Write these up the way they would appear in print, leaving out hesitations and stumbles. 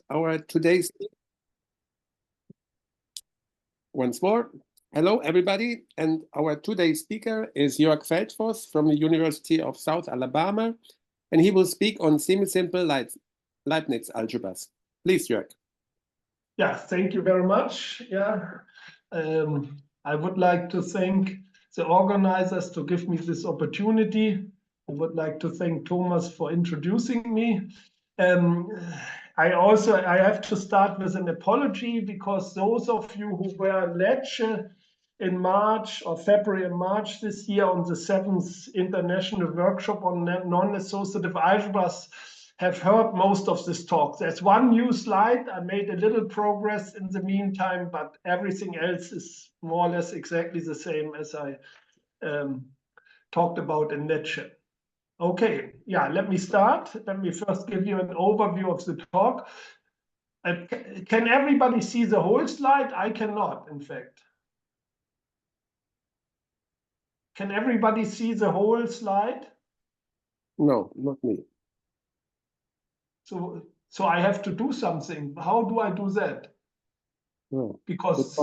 Our today's once more. Hello, everybody. And our today's speaker is Jörg Feldvoss from the University of South Alabama, and he will speak on semi-simple Leibniz algebras. Please, Jörg. Yeah, thank you very much. Yeah, I would like to thank the organizers to give me this opportunity. I would like to thank Thomas for introducing me. I have to start with an apology because those of you who were lecture in March or February and March this year on the 7th International Workshop on Non-Associative algebras have heard most of this talk. There's one new slide. I made a little progress in the meantime, but everything else is more or less exactly the same as I talked about in lecture. Okay, yeah, let me start. Let me first give you an overview of the talk. Can everybody see the whole slide? I cannot, in fact. Can everybody see the whole slide? No, not me. So I have to do something. How do I do that? No, because,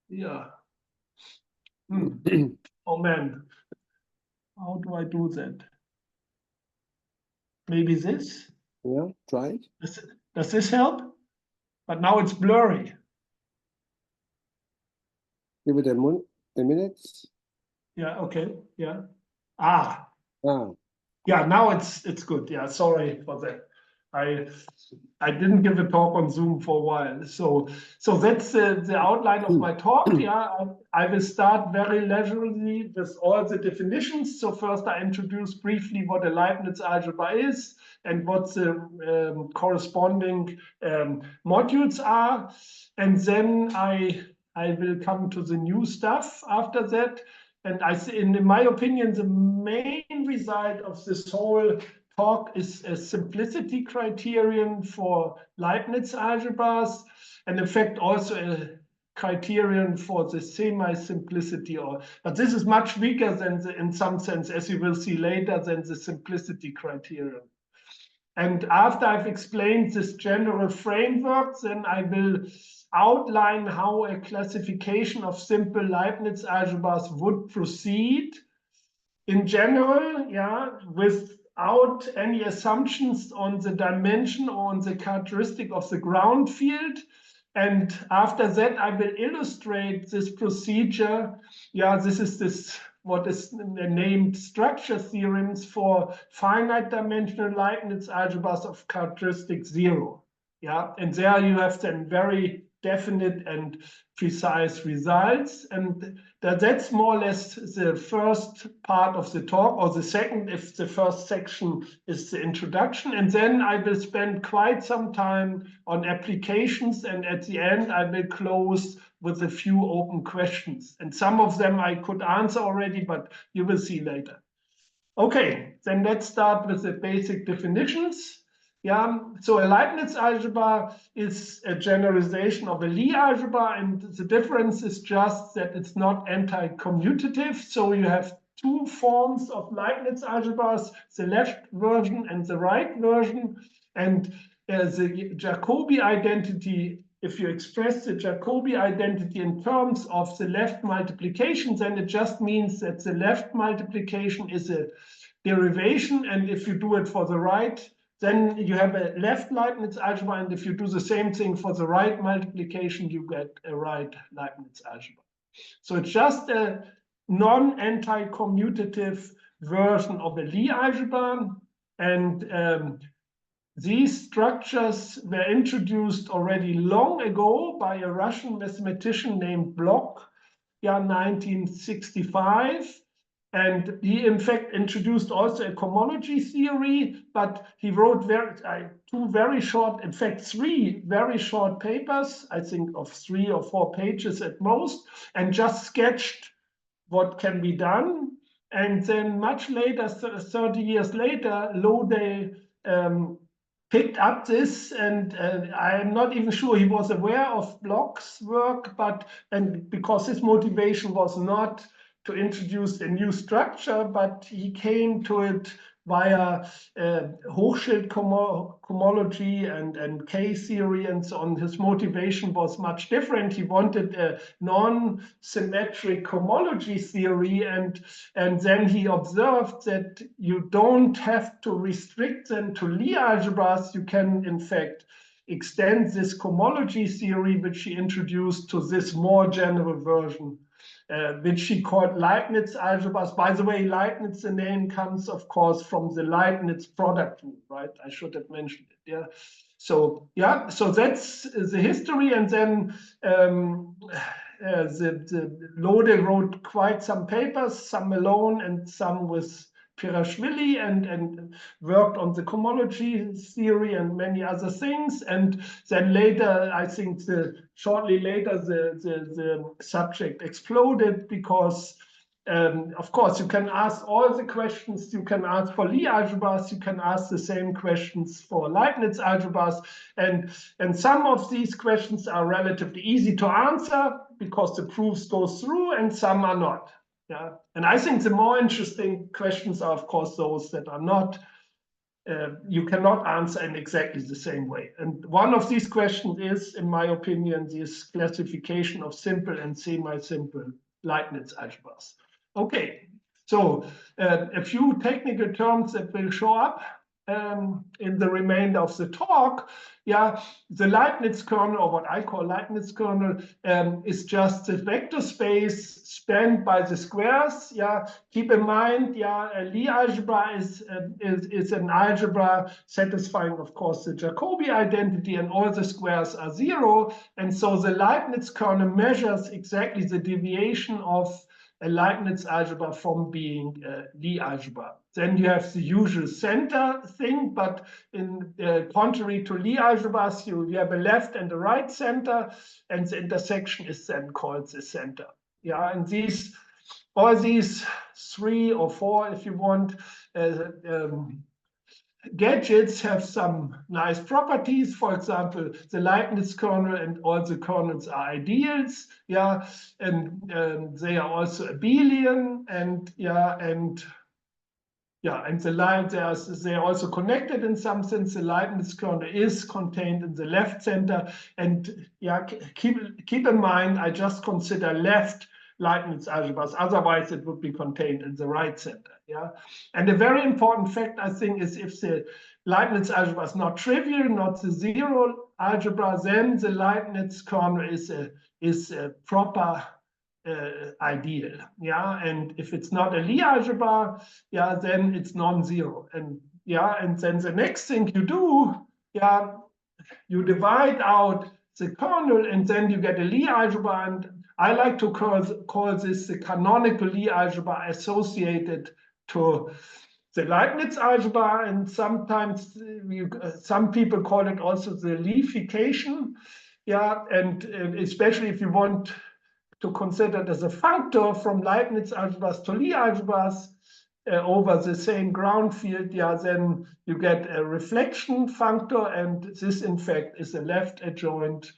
yeah. Oh man, how do I do that? Maybe this? Yeah, try it. Does this help? But now it's blurry. Give it a minute. Yeah, okay, yeah. Yeah, now it's good. Yeah, sorry for that. I didn't give a talk on Zoom for a while. So that's the outline of my talk. Yeah, I will start very leisurely with all the definitions. So first I introduce briefly what a Leibniz algebra is and what the corresponding modules are. And then I will come to the new stuff after that. And in my opinion, the main result of this whole talk is a simplicity criterion for Leibniz algebras, and in fact also a criterion for the semi-simplicity. But this is much weaker than in some sense, as you will see later, than the simplicity criterion. And after I've explained this general framework, then I will outline how a classification of simple Leibniz algebras would proceed. In general, yeah, without any assumptions on the dimension or on the characteristic of the ground field. And after that, I will illustrate this procedure. Yeah, this is what is named structure theorems for finite dimensional Leibniz algebras of characteristic 0. Yeah, and there you have then very definite and precise results. And that's more or less the first part of the talk, or the second if the first section is the introduction. And then I will spend quite some time on applications, and at the end I will close with a few open questions. And some of them I could answer already, but you will see later. Okay, then let's start with the basic definitions. Yeah, so a Leibniz algebra is a generalization of a Lie algebra, and the difference is just that it's not anti-commutative. So you have two forms of Leibniz algebras, the left version and the right version. And the Jacobi identity, if you express the Jacobi identity in terms of the left multiplication, then it just means that the left multiplication is a derivation, and if you do it for the right, then you have a left Leibniz algebra, and if you do the same thing for the right multiplication, you get a right Leibniz algebra. So it's just a non-anticommutative version of a Lie algebra, and these structures were introduced already long ago by a Russian mathematician named Bloch, 1965. And he, in fact, introduced also a cohomology theory, but he wrote two very short, in fact, 3 very short papers, I think of 3 or 4 pages at most, and just sketched what can be done. And then much later, 30 years later, Loday picked up this, and I'm not even sure he was aware of Bloch's work, and because his motivation was not to introduce a new structure, but he came to it via Hochschild cohomology and K-theory and so on. His motivation was much different. He wanted a non-symmetric cohomology theory, and then he observed that you don't have to restrict them to Lie algebras. You can, in fact, extend this cohomology theory, which he introduced, to this more general version, which he called Leibniz algebras. By the way, Leibniz, the name comes, of course, from the Leibniz product rule, right? I should have mentioned it, yeah. So, yeah, so that's the history. And then the Loday wrote quite some papers, some alone and some with Pirashvili, and worked on the cohomology theory and many other things. And then later, I think shortly later, the subject exploded because, of course, you can ask all the questions you can ask for Lie algebras, you can ask the same questions for Leibniz algebras, and some of these questions are relatively easy to answer because the proofs go through, and some are not. Yeah, and I think the more interesting questions are, of course, those that are not, you cannot answer in exactly the same way. And one of these questions is, in my opinion, this classification of simple and semi-simple Leibniz algebras. Okay, so a few technical terms that will show up in the remainder of the talk. Yeah, the Leibniz kernel, or what I call Leibniz kernel, is just the vector space spanned by the squares. Yeah, keep in mind, yeah, a Lie algebra is an algebra satisfying, of course, the Jacobi identity, and all the squares are 0. And so the Leibniz kernel measures exactly the deviation of a Leibniz algebra from being a Lie algebra. Then you have the usual center thing, but in contrary to Lie algebras, you have a left and a right center, and the intersection is then called the center. Yeah, and all these 3 or 4, if you want, gadgets have some nice properties. For example, the Leibniz kernel and all the kernels are ideals, yeah, and they are also abelian, and yeah, and they're also connected in some sense. The Leibniz kernel is contained in the left center, and yeah, keep in mind, I just consider left Leibniz algebras, otherwise it would be contained in the right center. Yeah, and a very important fact, I think, is if the Leibniz algebra is not trivial, not the 0 algebra, then the Leibniz kernel is a proper ideal. Yeah, and if it's not a Lie algebra, yeah, then it's non-zero. And yeah, and then the next thing you do, yeah, you divide out the kernel, and then you get a Lie algebra. And I like to call this the canonical Lie algebra associated to the Leibniz algebra, and sometimes some people call it also the Lieification. Yeah, and especially if you want to consider it as a functor from Leibniz algebras to Lie algebras over the same ground field, yeah, then you get a reflection functor, and this, in fact, is the left adjoint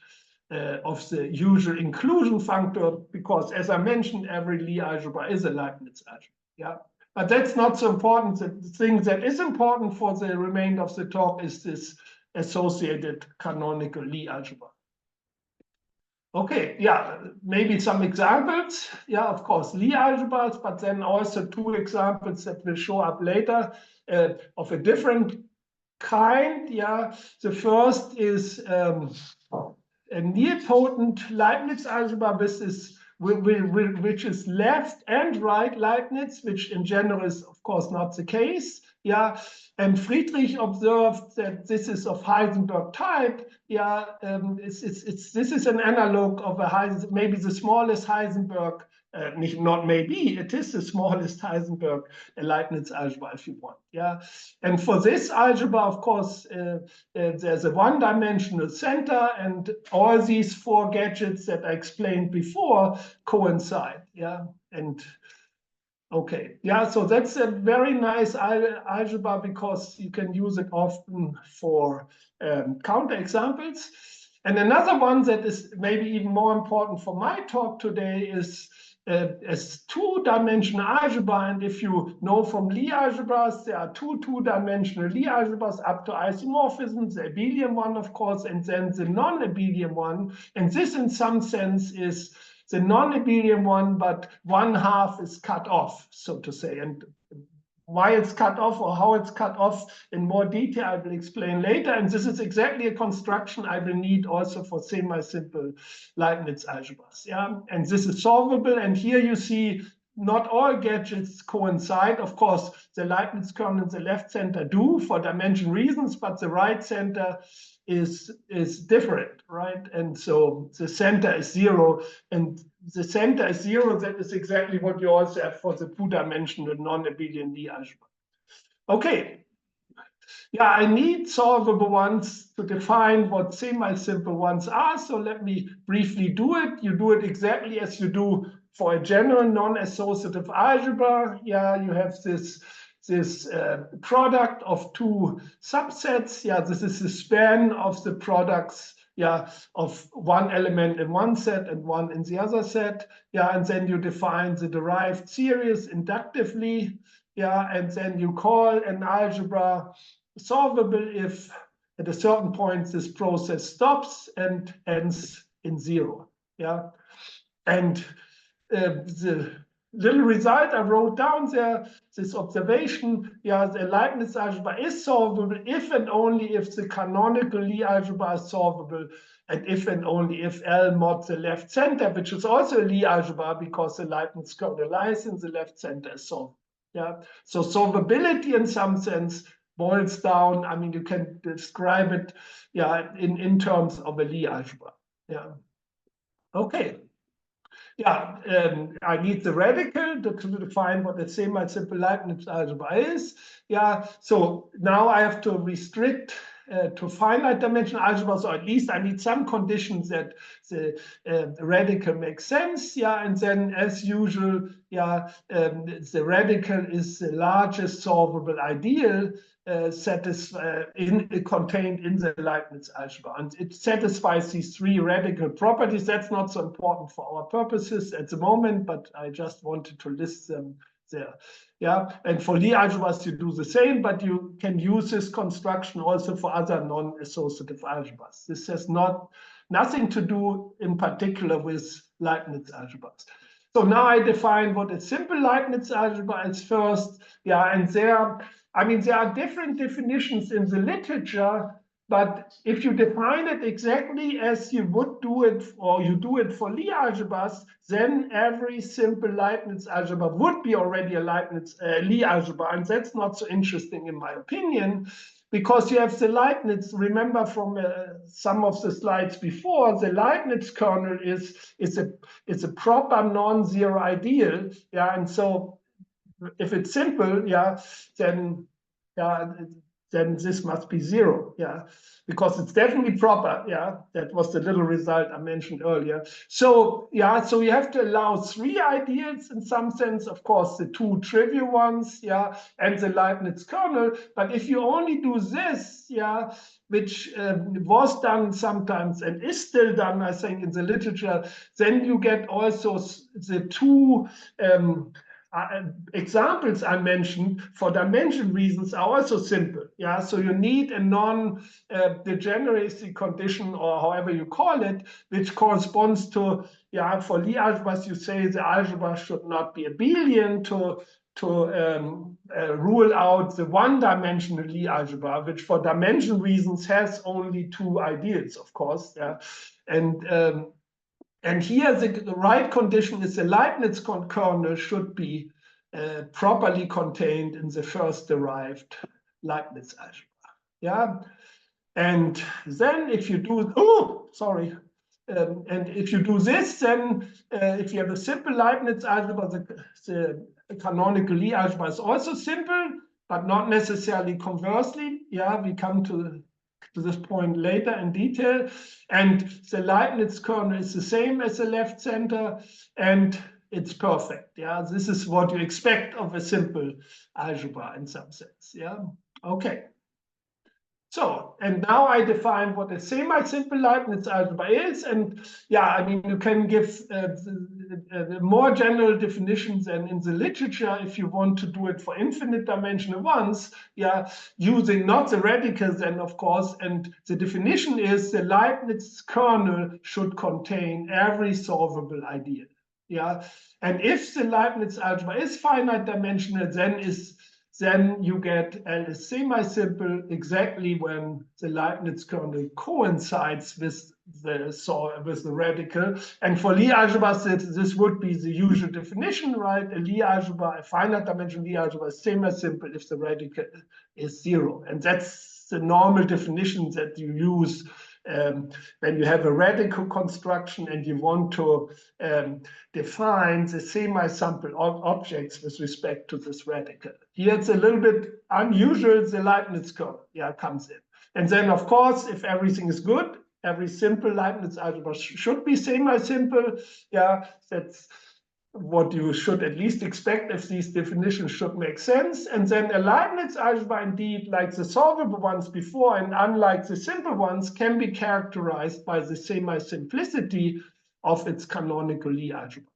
of the usual inclusion functor, because, as I mentioned, every Lie algebra is a Leibniz algebra. Yeah, but that's not so important. The thing that is important for the remainder of the talk is this associated canonical Lie algebra. Okay, yeah, maybe some examples. Yeah, of course, Lie algebras, but then also 2 examples that will show up later of a different kind. Yeah, the first is a nilpotent Leibniz algebra. This is which is left and right Leibniz, which in general is, of course, not the case. Yeah, and Friedrich observed that this is of Heisenberg type. Yeah, this is an analog of a maybe the smallest Heisenberg. Not maybe, it is the smallest Heisenberg Leibniz algebra, if you want. Yeah, and for this algebra, of course, there's a one-dimensional center, and all these 4 gadgets that I explained before coincide. Yeah, and okay, yeah, so that's a very nice algebra because you can use it often for counterexamples. And another one that is maybe even more important for my talk today is a two-dimensional algebra, and if you know from Lie algebras, there are two-dimensional Lie algebras up to isomorphism, the abelian one, of course, and then the non-abelian one. And this, in some sense, is the non-abelian one, but one half is cut off, so to say. And why it's cut off or how it's cut off in more detail, I will explain later. And this is exactly a construction I will need also for semi-simple Leibniz algebras. Yeah, and this is solvable. And here you see not all gadgets coincide. Of course, the Leibniz kernel in the left center do for dimension reasons, but the right center is different, right? And so the center is 0, and the center is 0. That is exactly what you also have for the two-dimensional non-abelian Lie algebra. Okay. Yeah, I need solvable ones to define what semi-simple ones are. So let me briefly do it. You do it exactly as you do for a general non-associative algebra. Yeah, you have this product of two subsets. Yeah, this is the span of the products, yeah, of one element in one set and one in the other set. Yeah, and then you define the derived series inductively. Yeah, and then you call an algebra solvable if at a certain point this process stops and ends in 0. Yeah, and the little result I wrote down there, this observation, yeah, the Leibniz algebra is solvable if and only if the canonical Lie algebra is solvable, and if and only if L mod the left center, which is also a Lie algebra because the Leibniz kernel lies in the left center, is solvable. Yeah, so solvability in some sense boils down, I mean, you can describe it, yeah, in terms of a Lie algebra. Yeah, okay. Yeah, I need the radical to define what a semi-simple Leibniz algebra is. Yeah, so now I have to restrict to finite-dimensional algebras, or at least I need some conditions that the radical makes sense. Yeah, and then as usual, yeah, the radical is the largest solvable ideal contained in the Leibniz algebra, and it satisfies these three radical properties. That's not so important for our purposes at the moment, but I just wanted to list them there. Yeah, and for Lie algebras you do the same, but you can use this construction also for other non-associative algebras. This has nothing to do in particular with Leibniz algebras. So now I define what a simple Leibniz algebra is first. Yeah, and there are different definitions in the literature, but if you define it exactly as you would do it, or you do it for Lie algebras, then every simple Leibniz algebra would be already a Lie algebra, and that's not so interesting in my opinion, because you have the Leibniz. Remember from some of the slides before, the Leibniz kernel is a proper non-zero ideal. Yeah, and so if it's simple, yeah, then this must be 0, yeah, because it's definitely proper, yeah. That was the little result I mentioned earlier. So yeah, so you have to allow 3 ideals in some sense, of course, the 2 trivial ones, yeah, and the Leibniz kernel. But if you only do this, yeah, which was done sometimes and is still done, I think, in the literature, then you get also the 2 examples I mentioned for dimension reasons are also simple. Yeah, so you need a non-degeneracy condition, or however you call it, which corresponds to, yeah, for Lie algebras you say the algebra should not be abelian to rule out the one-dimensional Lie algebra, which for dimension reasons has only 2 ideals, of course. Yeah, and here the right condition is the Leibniz kernel should be properly contained in the first derived Leibniz algebra. Yeah, and then if you do, and if you do this, then if you have a simple Leibniz algebra, the canonical Lie algebra is also simple, but not necessarily conversely. Yeah, we come to this point later in detail. And the Leibniz kernel is the same as the left center, and it's perfect. Yeah, this is what you expect of a simple algebra in some sense. Yeah, okay. So, and now I define what a semi-simple Leibniz algebra is. And yeah, I mean, you can give more general definitions than in the literature if you want to do it for infinite dimensional ones. Yeah, using not the radicals then, of course. And the definition is the Leibniz kernel should contain every solvable ideal. Yeah, and if the Leibniz algebra is finite dimensional, then you get a semi-simple exactly when the Leibniz kernel coincides with the radical. And for Lie algebras, this would be the usual definition, right? A Lie algebra, a finite dimensional Lie algebra is semi-simple if the radical is 0. And that's the normal definition that you use when you have a radical construction and you want to define the semi-simple objects with respect to this radical. Here it's a little bit unusual, the Leibniz kernel comes in. And then, of course, if everything is good, every simple Leibniz algebra should be semi-simple. Yeah, that's what you should at least expect if these definitions should make sense. And then a Leibniz algebra, indeed, like the solvable ones before, and unlike the simple ones, can be characterized by the semi-simplicity of its canonical Lie algebra.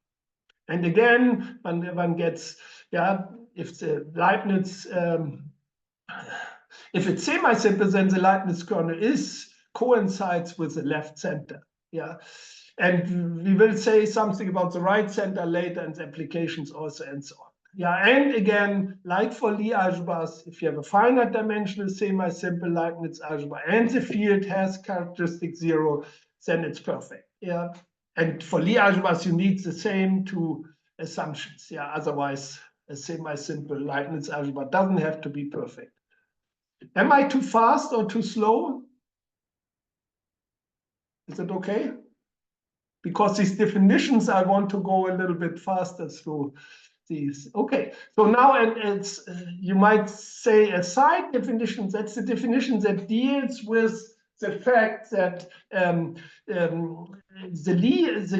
And again, one gets, if the Leibniz, if it's semi-simple, then the Leibniz kernel coincides with the left center. Yeah. And we will say something about the right center later and the applications also and so on. Yeah, and again, like for Lie algebras, if you have a finite dimensional semi-simple Leibniz algebra and the field has characteristic 0, then it's perfect. Yeah, and for Lie algebras, you need the same two assumptions. Yeah, otherwise a semi-simple Leibniz algebra doesn't have to be perfect. Am I too fast or too slow? Is it okay? Because these definitions, I want to go a little bit faster through these. Okay, so now it's you might say a side definition. That's the definition that deals with the fact that the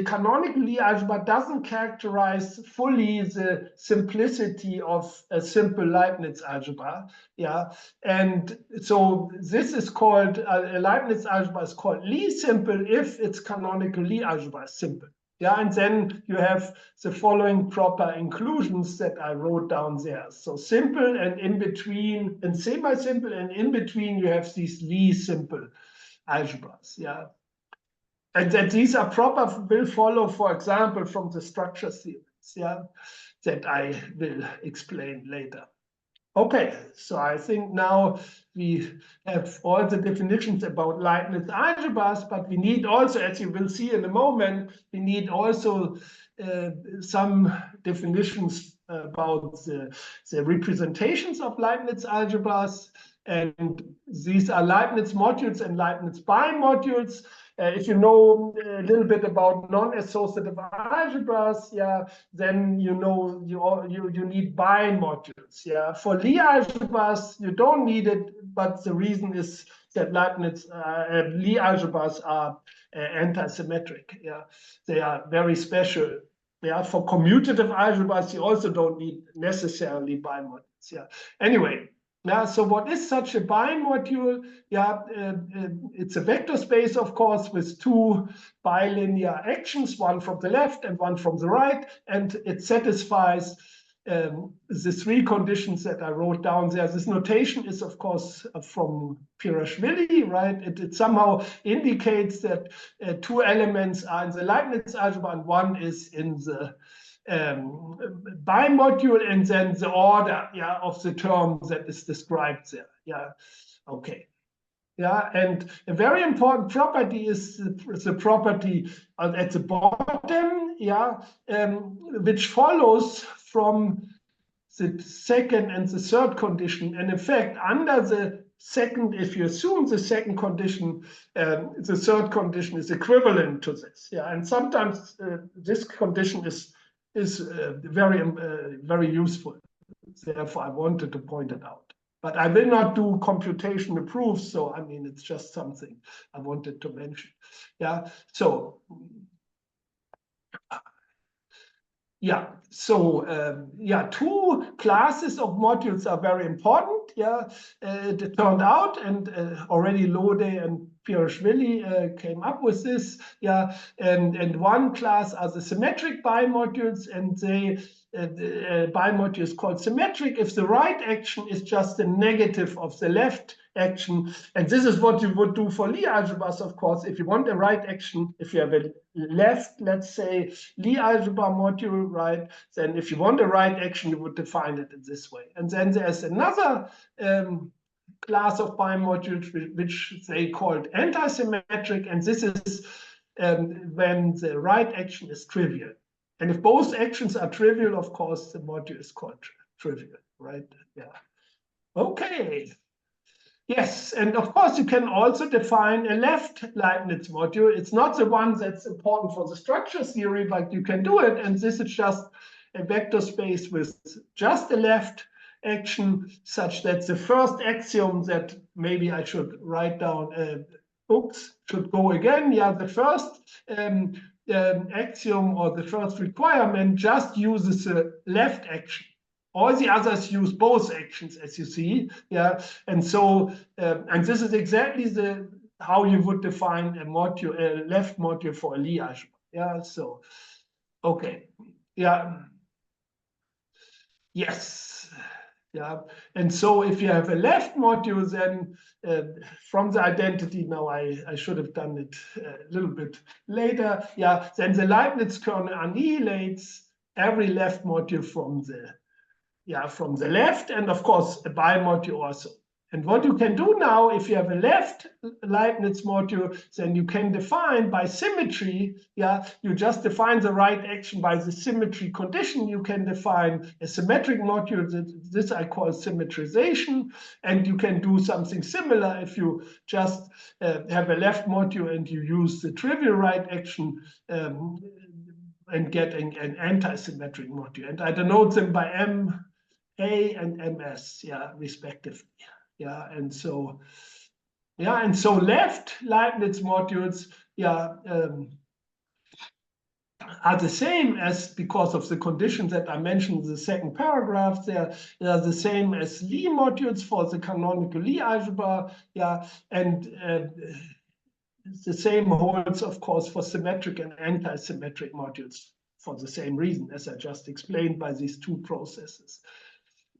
canonical Lie algebra doesn't characterize fully the simplicity of a simple Leibniz algebra. Yeah, and so this is called a Leibniz algebra is called Lie simple if its canonical Lie algebra is simple. Yeah, and then you have the following proper inclusions that I wrote down there. So simple and in between, and semi-simple and in between, you have these Lie simple algebras. Yeah, and that these are proper will follow, for example, from the structure theorems. Yeah, that I will explain later. Okay, so I think now we have all the definitions about Leibniz algebras, but we need also, as you will see in a moment, we need also some definitions about the representations of Leibniz algebras. And these are Leibniz modules and Leibniz bimodules. If you know a little bit about non-associative algebras, yeah, then you know you need bimodules. Yeah, for Lie algebras you don't need it, but the reason is that Leibniz Lie algebras are anti-symmetric. Yeah, they are very special. Yeah, for commutative algebras you also don't need necessarily bimodules. Yeah, anyway. Yeah, so what is such a bimodule? Yeah, it's a vector space, of course, with two bilinear actions, one from the left and one from the right, and it satisfies the three conditions that I wrote down there. This notation is, of course, from Pirashvili, right? It somehow indicates that two elements are in the Leibniz algebra and one is in the bimodule, and then the order of the term that is described there. Yeah, okay. Yeah, and a very important property is the property at the bottom, which follows from the second and the third condition. And in fact, under the second, if you assume the second condition, the third condition is equivalent to this. Yeah, and sometimes this condition is very useful. Therefore, I wanted to point it out. But I will not do computational proofs, so I mean, it's just something I wanted to mention. Yeah, so Yeah, so yeah, two classes of modules are very important. Yeah, it turned out, and already Loday and Pirashvili came up with this. Yeah, and one class are the symmetric bimodules, and they the bimodule is called symmetric if the right action is just the negative of the left action. And this is what you would do for Lie algebras, of course. If you want a right action, if you have a left, let's say, Lie algebra module, right, then if you want a right action, you would define it in this way. And then there's another class of bimodules which they called anti-symmetric, and this is when the right action is trivial. And if both actions are trivial, of course, the module is called trivial, right? Yeah. Okay. Yes, and of course, you can also define a left Leibniz module. It's not the one that's important for the structure theory, but you can do it. And this is just a vector space with just a left action, such that the first axiom that maybe I should write down, should go again. Yeah, the first axiom or the first requirement just uses the left action. All the others use both actions, as you see. Yeah, and so and this is exactly how you would define a module, a left module for a Lie algebra. Yeah, so okay, yeah, yes. Yeah, and so if you have a left module, then from the identity, now I should have done it a little bit later. Yeah, then the Leibniz kernel annihilates every left module from the left, and of course a bimodule also. And what you can do now, if you have a left Leibniz module, then you can define by symmetry. Yeah, you just define the right action by the symmetry condition. You can define a symmetric module. This I call symmetrization. And you can do something similar if you just have a left module and you use the trivial right action and get an anti-symmetric module. And I denote them by M, A, and MS, yeah, respectively. Yeah, and so left Leibniz modules, yeah, are the same as, because of the conditions that I mentioned in the second paragraph, they are the same as Lie modules for the canonical Lie algebra, yeah, and the same holds, of course, for symmetric and anti-symmetric modules for the same reason, as I just explained by these two processes.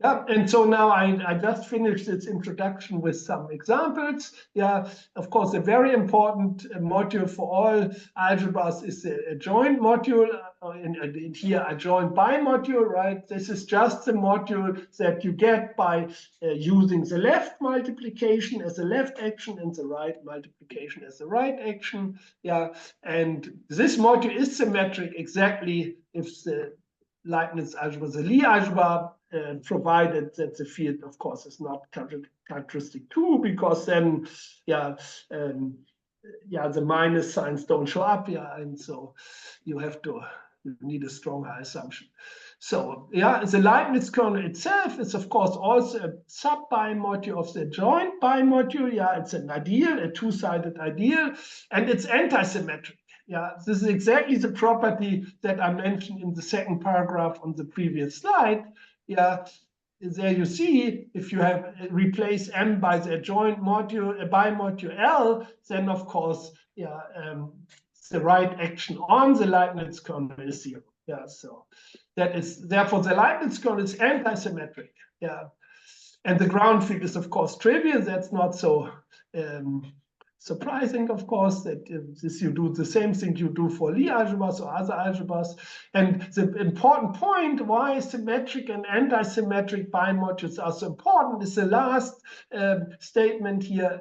Yeah, and so now I just finished its introduction with some examples. Yeah, of course, a very important module for all algebras is the adjoint module. And here, adjoint bimodule, right? This is just the module that you get by using the left multiplication as a left action and the right multiplication as a right action. Yeah, and this module is symmetric exactly if the Leibniz algebra, the Lie algebra, provided that the field, of course, is not characteristic 2, because then, yeah, the minus signs don't show up, yeah, and so you need a stronger assumption. So, yeah, the Leibniz kernel itself is, of course, also a sub-bimodule of the adjoint bimodule. Yeah, it's an ideal, a two-sided ideal, and it's anti-symmetric. Yeah, this is exactly the property that I mentioned in the second paragraph on the previous slide. Yeah, there you see, if you have replace M by the adjoint module, a bimodule L, then of course, yeah, the right action on the Leibniz kernel is 0. Yeah, so that is, therefore the Leibniz kernel is anti-symmetric. Yeah, and the ground field is of course trivial. That's not so surprising, of course, that this you do the same thing you do for Lie algebras or other algebras. And the important point why symmetric and anti-symmetric bimodules are so important is the last statement here.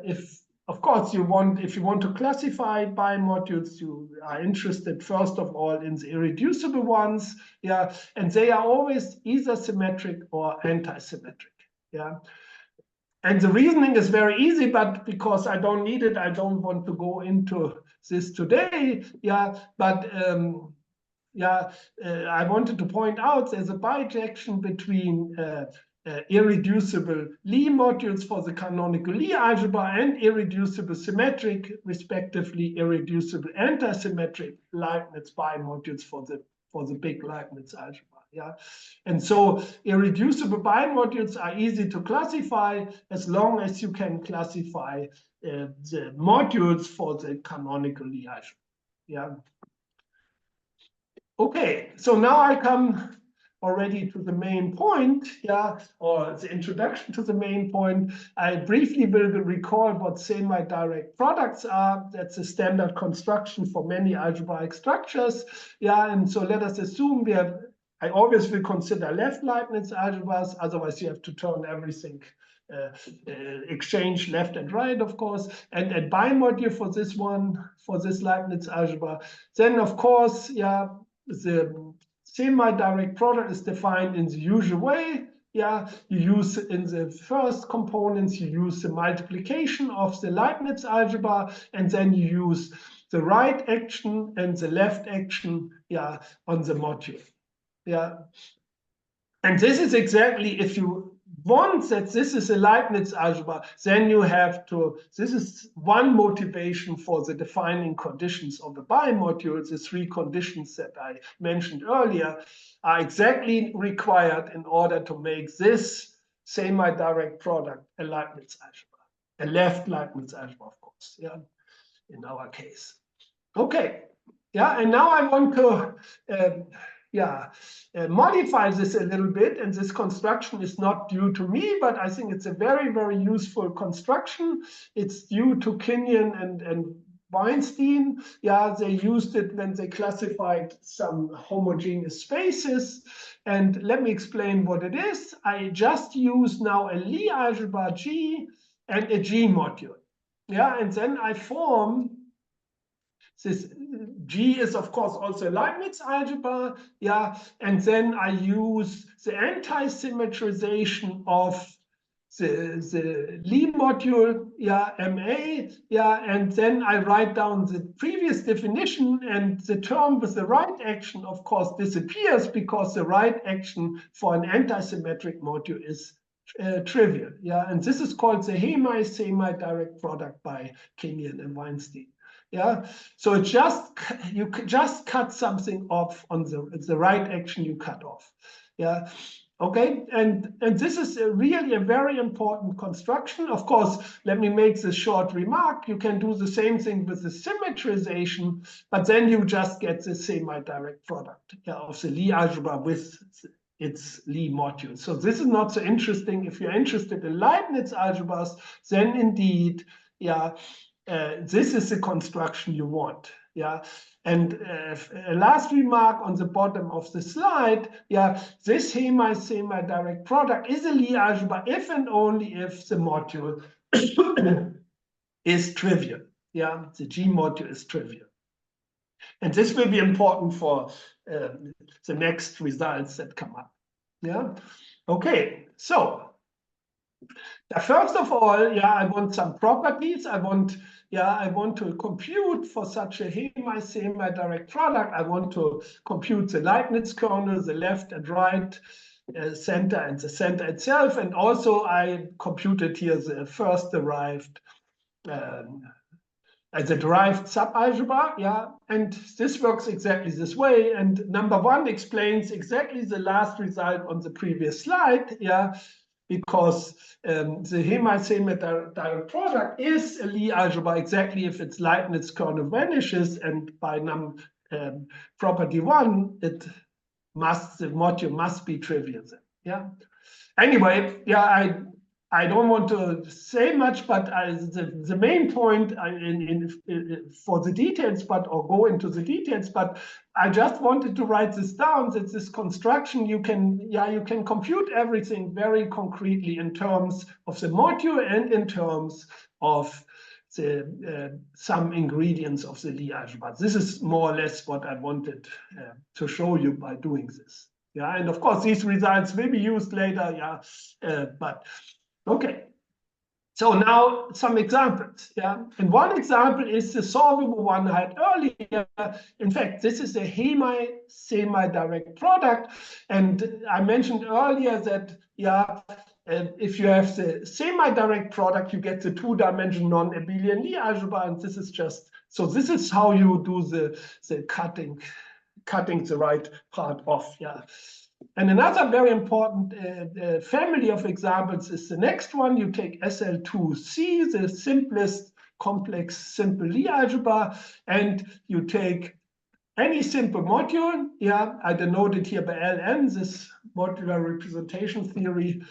Of course, if you want to classify bimodules, you are interested first of all in the irreducible ones, yeah, and they are always either symmetric or anti-symmetric, yeah. And the reasoning is very easy, but because I don't need it, I don't want to go into this today. Yeah, but I wanted to point out there's a bijection between irreducible Lie modules for the canonical Lie algebra and irreducible symmetric, respectively irreducible anti-symmetric Leibniz bimodules for the for the big Leibniz algebra. Yeah, and so irreducible bimodules are easy to classify as long as you can classify the modules for the canonical Lie algebra. Yeah. Okay, so now I come already to the main point, yeah, or the introduction to the main point. I briefly will recall what semi-direct products are. That's a standard construction for many algebraic structures. Yeah, and so let us assume we have, I always will consider left Leibniz algebras, otherwise you have to turn everything exchange left and right, of course, and a bimodule for this one, for this Leibniz algebra. Then, of course, yeah, the semi-direct product is defined in the usual way. Yeah, you use in the first components, you use the multiplication of the Leibniz algebra, and then you use the right action and the left action, yeah, on the module. Yeah, and this is exactly, if you want that this is a Leibniz algebra, then you have to, this is one motivation for the defining conditions of the bimodule. The three conditions that I mentioned earlier are exactly required in order to make this semi-direct product a Leibniz algebra, a left Leibniz algebra, of course, yeah, in our case. Okay, yeah, and now I want to modify this a little bit, and this construction is not due to me, but I think it's a very, very useful construction. It's due to Kenyon and Weinstein. Yeah, they used it when they classified some homogeneous spaces. And let me explain what it is. I just use now a Lie algebra G and a G module. Yeah, and then I form this. G is, of course, also Leibniz algebra, yeah, and then I use the anti-symmetrization of the Lie module, yeah, MA, yeah, and then I write down the previous definition, and the term with the right action, of course, disappears because the right action for an anti-symmetric module is trivial, yeah, and this is called the hemi-semidirect product by Kenyon and Weinstein. Yeah, so it's just, you just cut something off on the right action you cut off. Yeah, okay, and this is really a very important construction. Of course, let me make this short remark. You can do the same thing with the symmetrization, but then you just get the semi-direct product, yeah, of the Lie algebra with its Lie module. So this is not so interesting. If you're interested in Leibniz algebras, then indeed, yeah, this is the construction you want, yeah. And a last remark on the bottom of the slide, yeah, this hemi-semidirect product is a Lie algebra if and only if the module is trivial, yeah, the G module is trivial. And this will be important for the next results that come up, yeah. Okay, so first of all, yeah, I want some properties. I want to compute for such a hemi-semidirect product. I want to compute the Leibniz kernel, the left and right center, and the center itself. And also, I computed here the first derived, the derived subalgebra. Yeah, and this works exactly this way. And number one explains exactly the last result on the previous slide. Yeah. Because the hemi-semidirect product is a Lie algebra exactly if its Leibniz kernel vanishes, and by property one, the module must be trivial. Yeah. Anyway, yeah, I don't want to say much, but the main point for the details, or go into the details, but I just wanted to write this down, that this construction, you can compute everything very concretely in terms of the module and in terms of the some ingredients of the Lie algebra. This is more or less what I wanted to show you by doing this. Yeah, and of course, these results will be used later, yeah, but okay, so now some examples, yeah. And one example is the solvable one I had earlier. In fact, this is a hemi-semidirect product. And I mentioned earlier that, yeah, if you have the semi-direct product, you get the two-dimensional non-abelian Lie algebra. And this is just, so this is how you do the cutting cutting the right part off. Yeah. And another very important family of examples is the next one. You take SL2C, the simplest complex simple Lie algebra, and you take any simple module. Yeah, I denoted here by Ln, this modular representation theory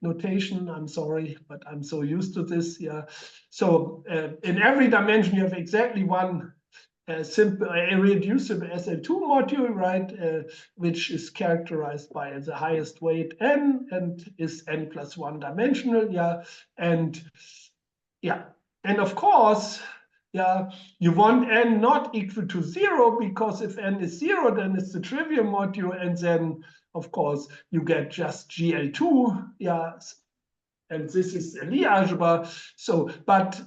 notation. I'm sorry, but I'm so used to this. Yeah, so in every dimension you have exactly one simple irreducible SL2 module, right, which is characterized by the highest weight n and is n+1 dimensional. Yeah, and of course, yeah, you want n not equal to 0, because if n is 0, then it's the trivial module, and then of course you get just GL2. Yeah, and this is a Lie algebra. So, but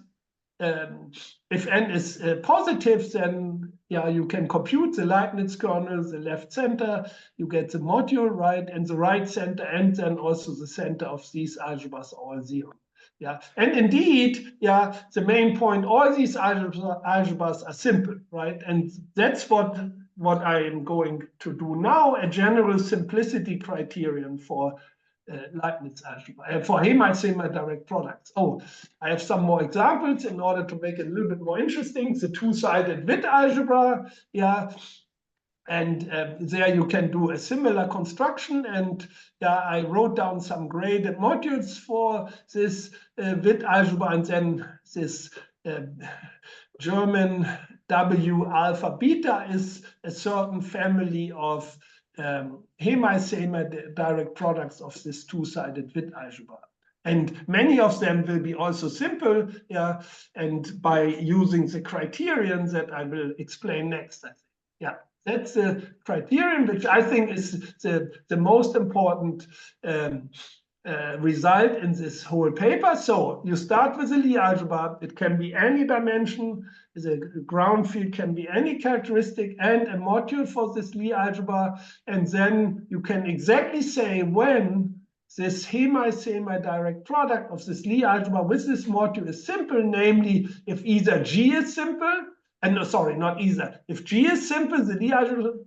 if n is positive, then yeah, you can compute the Leibniz kernel, the left center, you get the module, right, and the right center, and then also the center of these algebras are all 0. Yeah, and indeed, yeah, the main point, all these algebras are simple, right, and that's what I am going to do now, a general simplicity criterion for Leibniz algebra, for hemi-semidirect products. Oh, I have some more examples in order to make it a little bit more interesting. The two-sided Witt algebra, yeah, and there you can do a similar construction. And yeah, I wrote down some graded modules for this Witt algebra, and then this German W alpha beta is a certain family of hemi-semidirect products of this two-sided Witt algebra. And many of them will be also simple, yeah, and by using the criterion that I will explain next, I think. Yeah, that's the criterion, which I think is the most important result in this whole paper. So you start with a Lie algebra. It can be any dimension. The ground field can be any characteristic and a module for this Lie algebra. And then you can exactly say when this hemi-semidirect product of this Lie algebra with this module is simple, namely if either G is simple, and no, sorry, not either. If G is simple, the Lie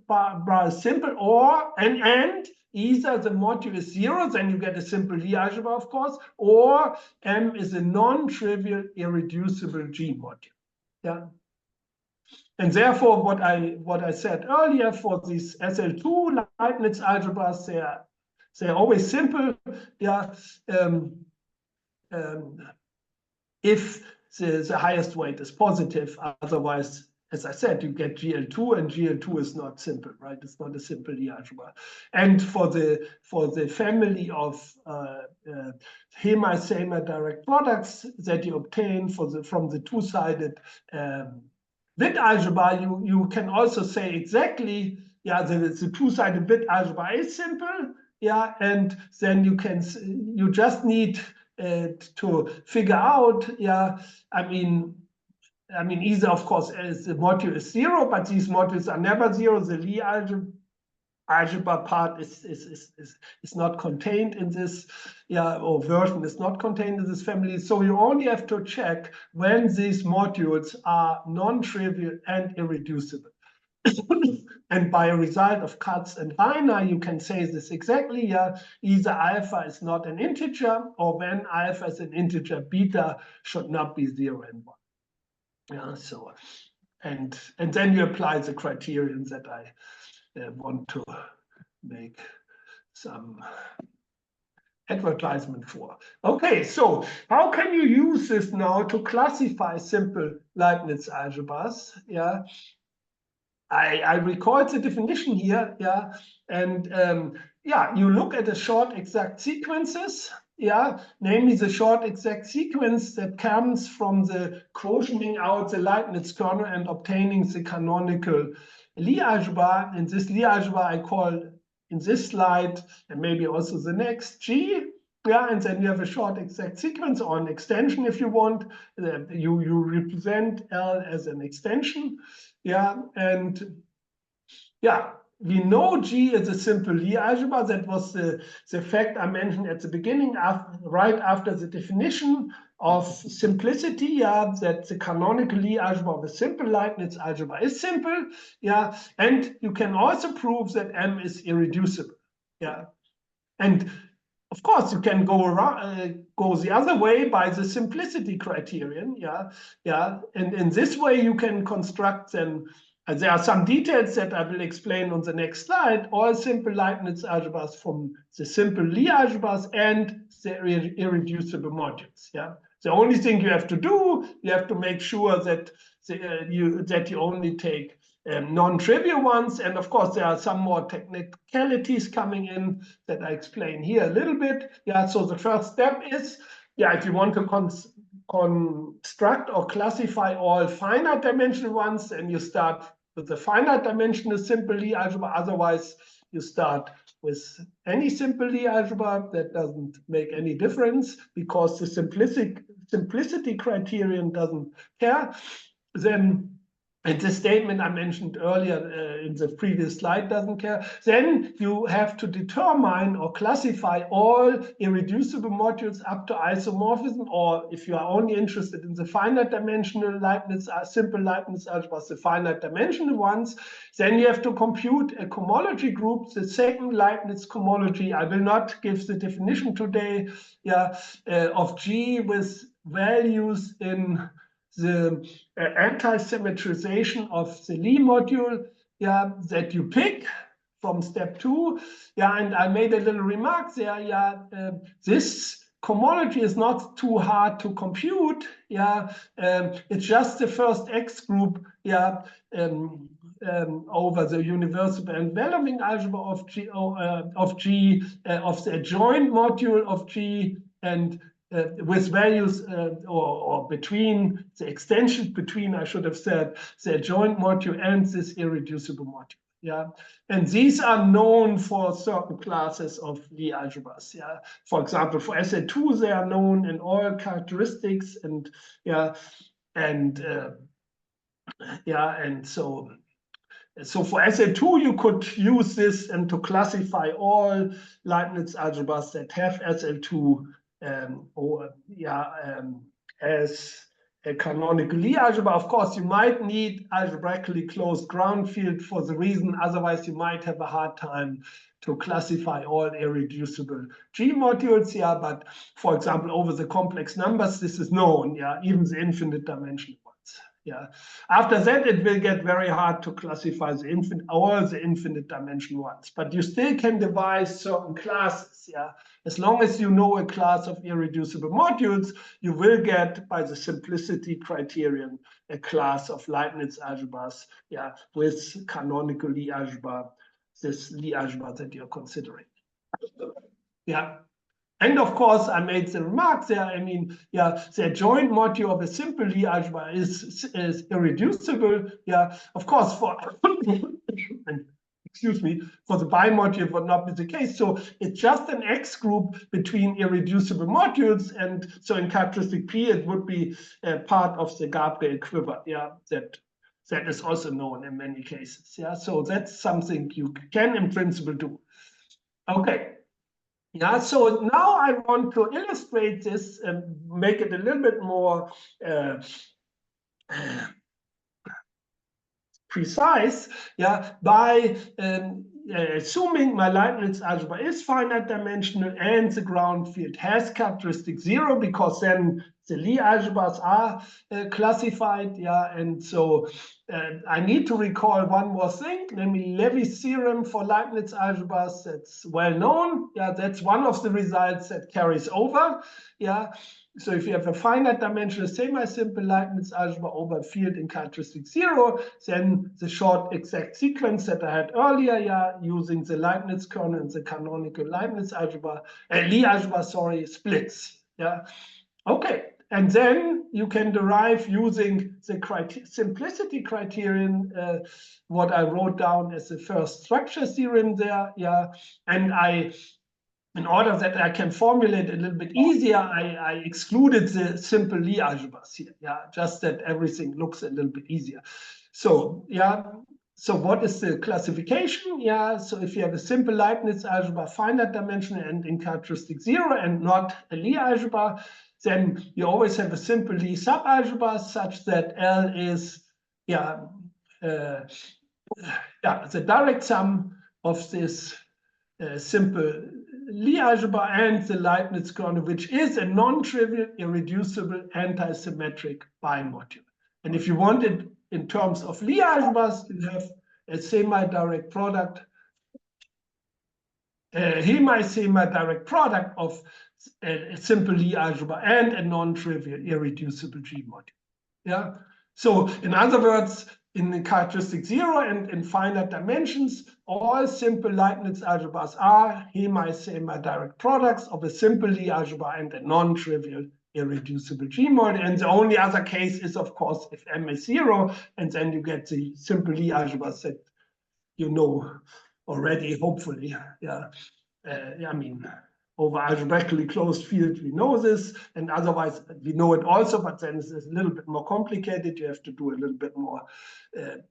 algebra is simple, or and either the module is 0, then you get a simple Lie algebra, of course, or M is a non-trivial irreducible G module. Yeah. And therefore, what I said earlier, for these SL2 Leibniz algebras, they're always simple. Yeah. If the highest weight is positive, otherwise, as I said, you get GL2, and GL2 is not simple, right? It's not a simple Lie algebra. And for the family of hemi-semidirect products that you obtain from the two-sided Witt algebra, you can also say exactly, yeah, the two-sided Witt algebra is simple, yeah, and then you just need to figure out, yeah, I mean, either, of course, as the module is 0, but these modules are never 0. The Lie algebra part is not contained in this, yeah, or version is not contained in this family. So you only have to check when these modules are non-trivial and irreducible. And by a result of Katz and Reiner, you can say this exactly. Yeah, either alpha is not an integer, or when alpha is an integer, beta should not be 0 and 1. Yeah, so and then you apply the criterion that I want to make some advertisement for. Okay, so how can you use this now to classify simple Leibniz algebras? Yeah. I recall the definition here, yeah, and yeah, you look at the short exact sequences, yeah, namely the short exact sequence that comes from the quotienting out the Leibniz kernel and obtaining the canonical Lie algebra. And this Lie algebra I call in this slide, and maybe also the next, G. Yeah, and then you have a short exact sequence, or an extension if you want. You represent L as an extension. Yeah, and yeah, we know G is a simple Lie algebra. That was the fact I mentioned at the beginning, right after the definition of simplicity, yeah, that the canonical Lie algebra of a simple Leibniz algebra is simple, yeah, and you can also prove that M is irreducible, yeah, and of course you can go around, go the other way by the simplicity criterion, yeah, and in this way you can construct then. And there are some details that I will explain on the next slide. All simple Leibniz algebras from the simple Lie algebras and the irreducible modules. Yeah. The only thing you have to do, you have to make sure that you only take non-trivial ones. And of course, there are some more technicalities coming in that I explain here a little bit. Yeah. So the first step is, yeah, if you want to construct or classify all finite dimensional ones, and you start with the finite dimensional simple Lie algebra. Otherwise, you start with any simple Lie algebra. That doesn't make any difference because the simplicity criterion doesn't care. Then, and the statement I mentioned earlier in the previous slide doesn't care. Then you have to determine or classify all irreducible modules up to isomorphism, or if you are only interested in the finite dimensional Leibniz, simple Leibniz algebras, the finite dimensional ones, then you have to compute a cohomology group, the second Leibniz cohomology. I will not give the definition today, yeah, of G with values in the anti-symmetrization of the Lie module, yeah, that you pick from step 2. Yeah, and I made a little remark there. Yeah, this cohomology is not too hard to compute. Yeah, it's just the first X group. Yeah, over the universal enveloping algebra of G, of the adjoint module of G, and with values or between the extension between, I should have said, the adjoint module and this irreducible module. Yeah, and these are known for certain classes of Lie algebras. Yeah, for example, for SL2 they are known in all characteristics, and yeah, and so for SL2 you could use this and to classify all Leibniz algebras that have SL2 as a canonical Lie algebra. Of course, you might need algebraically closed ground field for the reason, otherwise you might have a hard time to classify all irreducible G modules. Yeah, but for example, over the complex numbers, this is known. Yeah, even the infinite dimensional ones. Yeah. After that, it will get very hard to classify all the infinite dimensional ones, but you still can devise certain classes. Yeah. As long as you know a class of irreducible modules, you will get, by the simplicity criterion, a class of Leibniz algebras, yeah, with canonical Lie algebra, this Lie algebra that you're considering. Yeah. And of course, I made the remark there. I mean, yeah, the adjoint module of a simple Lie algebra is irreducible. Yeah, of course, for excuse me, for the bimodule would not be the case. So it's just an X group between irreducible modules, and so in characteristic P it would be part of the Gabriel quiver. Yeah, that is also known in many cases. Yeah, so that's something you can in principle do. Okay. Yeah, so now I want to illustrate this and make it a little bit more precise, yeah, by assuming my Leibniz algebra is finite dimensional and the ground field has characteristic 0, because then the Lie algebras are classified, yeah, and so I need to recall one more thing, namely Levy's theorem for Leibniz algebras. That's well known. Yeah, that's one of the results that carries over. Yeah. So if you have a finite dimensional semi-simple Leibniz algebra over a field in characteristic 0, then the short exact sequence that I had earlier, yeah, using the Leibniz kernel and the canonical Leibniz algebra, Lie algebra, sorry, splits. Yeah. Okay. And then you can derive using the simplicity criterion, what I wrote down as the first structure theorem there. Yeah. And in order that I can formulate a little bit easier, I excluded the simple Lie algebras here. Yeah, just that everything looks a little bit easier. So yeah, so what is the classification? Yeah, so if you have a simple Leibniz algebra, finite dimensional and in characteristic 0 and not a Lie algebra, then you always have a simple Lie subalgebra such that L is the direct sum of this simple Lie algebra and the Leibniz kernel, which is a non-trivial, irreducible, anti-symmetric bimodule. And if you want it in terms of Lie algebras, you have a semi-direct product, a hemi-semidirect product of a simple Lie algebra and a non-trivial, irreducible G module. Yeah. So in other words, in the characteristic 0 and in finite dimensions, all simple Leibniz algebras are hemi-semidirect products of a simple Lie algebra and a non-trivial irreducible G module. And the only other case is, of course, if M is 0, and then you get the simple Lie algebras that you know already, hopefully. Yeah. I mean, over algebraically closed field, we know this, and otherwise we know it also, but then it's a little bit more complicated. You have to do a little bit more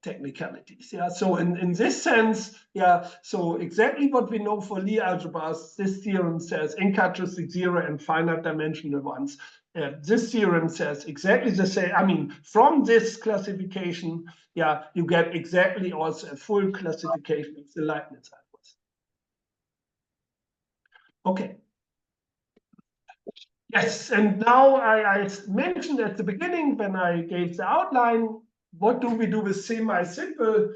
technicalities. Yeah, so in this sense, yeah, so exactly what we know for Lie algebras, this theorem says in characteristic 0 and finite dimensional ones. This theorem says exactly the same. I mean, from this classification, yeah, you get exactly also a full classification of the Leibniz algebras. Okay. Yes, and now I mentioned at the beginning when I gave the outline, what do we do with semi-simple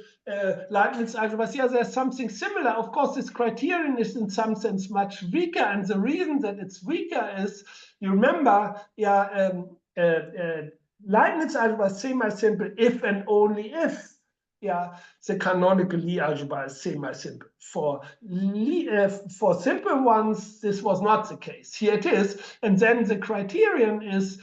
Leibniz algebras? Yeah, there's something similar. Of course, this criterion is in some sense much weaker, and the reason that it's weaker is, you remember, yeah, Leibniz algebra is semi-simple if and only if, yeah, the canonical Lie algebra is semi-simple. For simple ones, this was not the case. Here it is, and then the criterion is,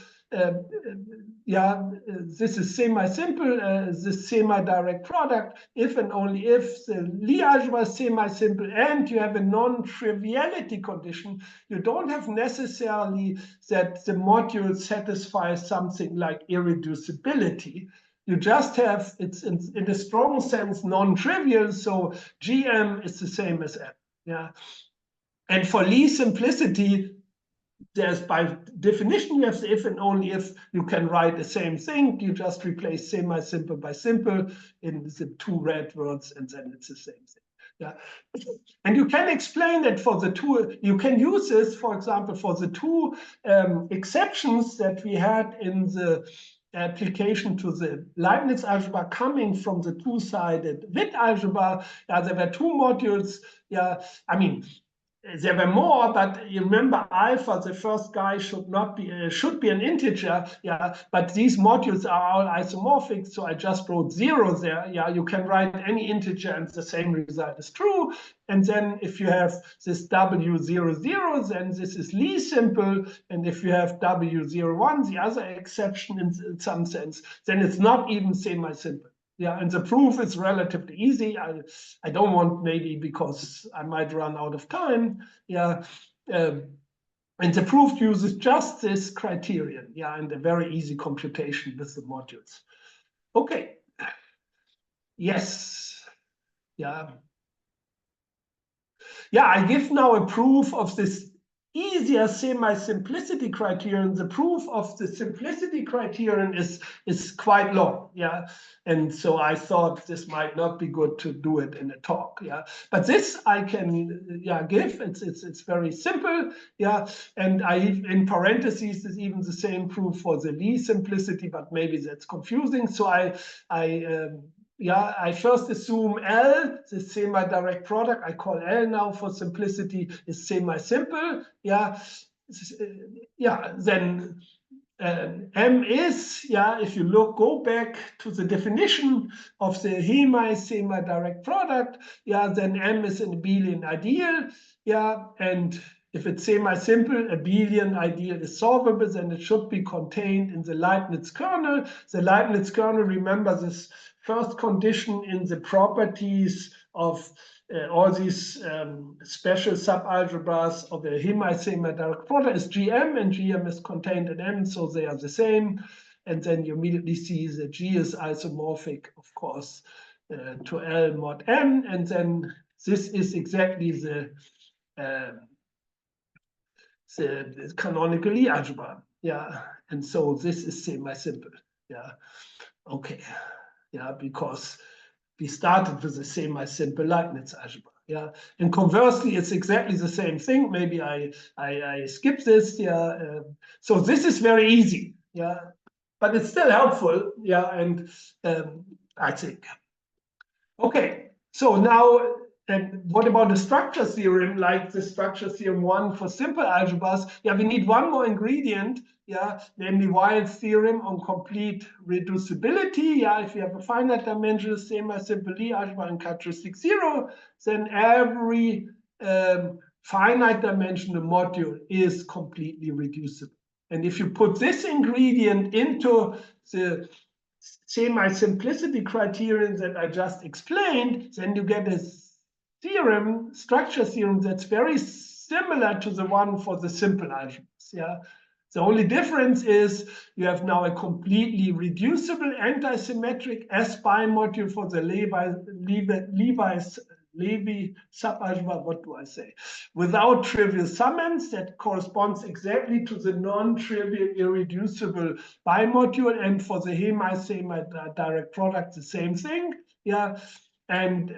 this is semi-simple, this semi-direct product, if and only if the Lie algebra is semi-simple and you have a non-triviality condition. You don't have necessarily that the module satisfies something like irreducibility. You just have, it's in a strong sense non-trivial, so GM is the same as M. Yeah, and for Lie simplicity, there's by definition you have the if and only if. You can write the same thing. You just replace semi-simple by simple in the two red words, and then it's the same thing. Yeah, and you can explain it for the two. You can use this, for example, for the two exceptions that we had in the application to the Leibniz algebra coming from the two-sided Witt algebra. Yeah, there were two modules. Yeah, I mean, there were more, but you remember alpha, the first guy should not be should be an integer. Yeah, but these modules are all isomorphic, so I just wrote 0 there. Yeah, you can write any integer and the same result is true. And then if you have this W00, then this is Lie simple. And if you have W01, the other exception in some sense, then it's not even semi-simple. Yeah, and the proof is relatively easy. I don't want, maybe because I might run out of time. Yeah, and the proof uses just this criterion. Yeah, and a very easy computation with the modules. Okay. Yes. Yeah. Yeah, I give now a proof of this easier semi-simplicity criterion. The proof of the simplicity criterion is quite long. Yeah, and so I thought this might not be good to do it in a talk. Yeah, but this I can give. It's very simple. Yeah, and I, in parentheses, is even the same proof for the Lie simplicity, but maybe that's confusing. So I first assume L, the semi-direct product, I call L now for simplicity, is semi-simple. Yeah, then M is, if you go back to the definition of the hemi-semidirect product, then M is an abelian ideal. And if it's semi-simple, abelian ideal is solvable, then it should be contained in the Leibniz kernel. The Leibniz kernel, remember this first condition in the properties of all these special subalgebras of a hemi-semidirect product is GM, and GM is contained in M, so they are the same. And then you immediately see that G is isomorphic, of course, to L mod n, and then this is exactly the canonical Lie algebra. Yeah, and so this is semi-simple. Yeah, okay. Yeah, because we started with the semi-simple Leibniz algebra. Yeah, and conversely, it's exactly the same thing. Maybe I skip this. Yeah, so this is very easy. Yeah, but it's still helpful. Yeah, and I think. Okay, so now, and what about the structure theorem, like the structure theorem 1 for simple algebras? Yeah, we need one more ingredient, yeah, namely Weyl's theorem on complete reducibility. Yeah, if you have a finite dimensional semi-simple Lie algebra and characteristic 0, then every finite dimensional module is completely reducible. And if you put this ingredient into the semi-simplicity criterion that I just explained, then you get a theorem, structure theorem, that's very similar to the one for the simple algebras. Yeah. The only difference is you have now a completely reducible anti-symmetric S bimodule for the Levi subalgebra, what do I say? Without trivial summons, that corresponds exactly to the non-trivial irreducible bimodule, and for the hemi-semidirect product, the same thing. Yeah, and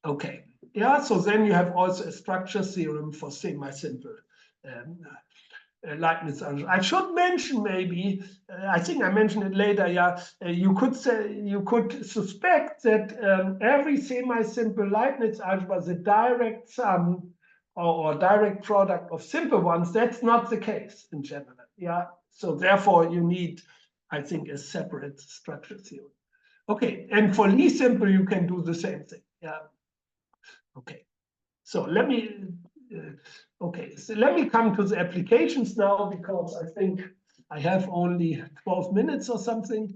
okay, yeah. So then you have also a structure theorem for semi-simple Leibniz algebra. I should mention maybe, I think I mentioned it later. Yeah, you could suspect that every semi-simple Leibniz algebra is a direct sum or direct product of simple ones. That's not the case in general. Yeah, so therefore you need, I think, a separate structure theorem. Okay, and for Lie simple you can do the same thing. Yeah. Okay, so let me. Okay, so let me come to the applications now, because I think I have only 12 minutes or something.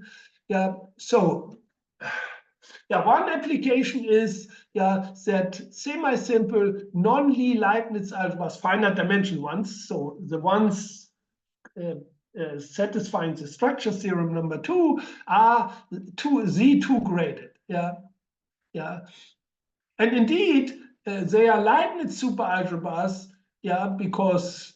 Yeah, so yeah, one application is that semi-simple non-Lie Leibniz algebras, finite dimensional ones, so the ones satisfying the structure theorem number 2 are Z2 graded. Yeah, yeah, and indeed they are Leibniz superalgebras. Yeah, because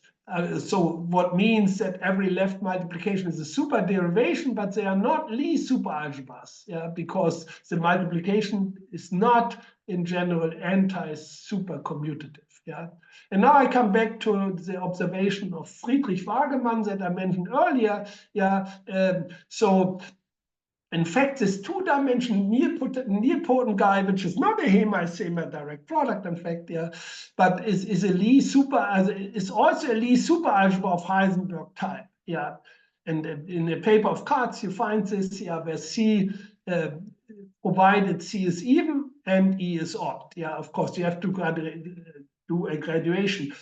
so what means that every left multiplication is a super derivation, but they are not Lie superalgebras. Yeah, because the multiplication is not in general anti-supercommutative. Yeah, and now I come back to the observation of Friedrich Wagemann that I mentioned earlier. Yeah, so in fact, this two-dimensional nilpotent guy, which is not a hemi-semidirect product, in fact, yeah, but is a Lie is also a Lie superalgebra of Heisenberg type, yeah. And in the paper of Katz, you find this, yeah, where C, provided C is even and E is odd. Yeah, of course, you have to do a graduation.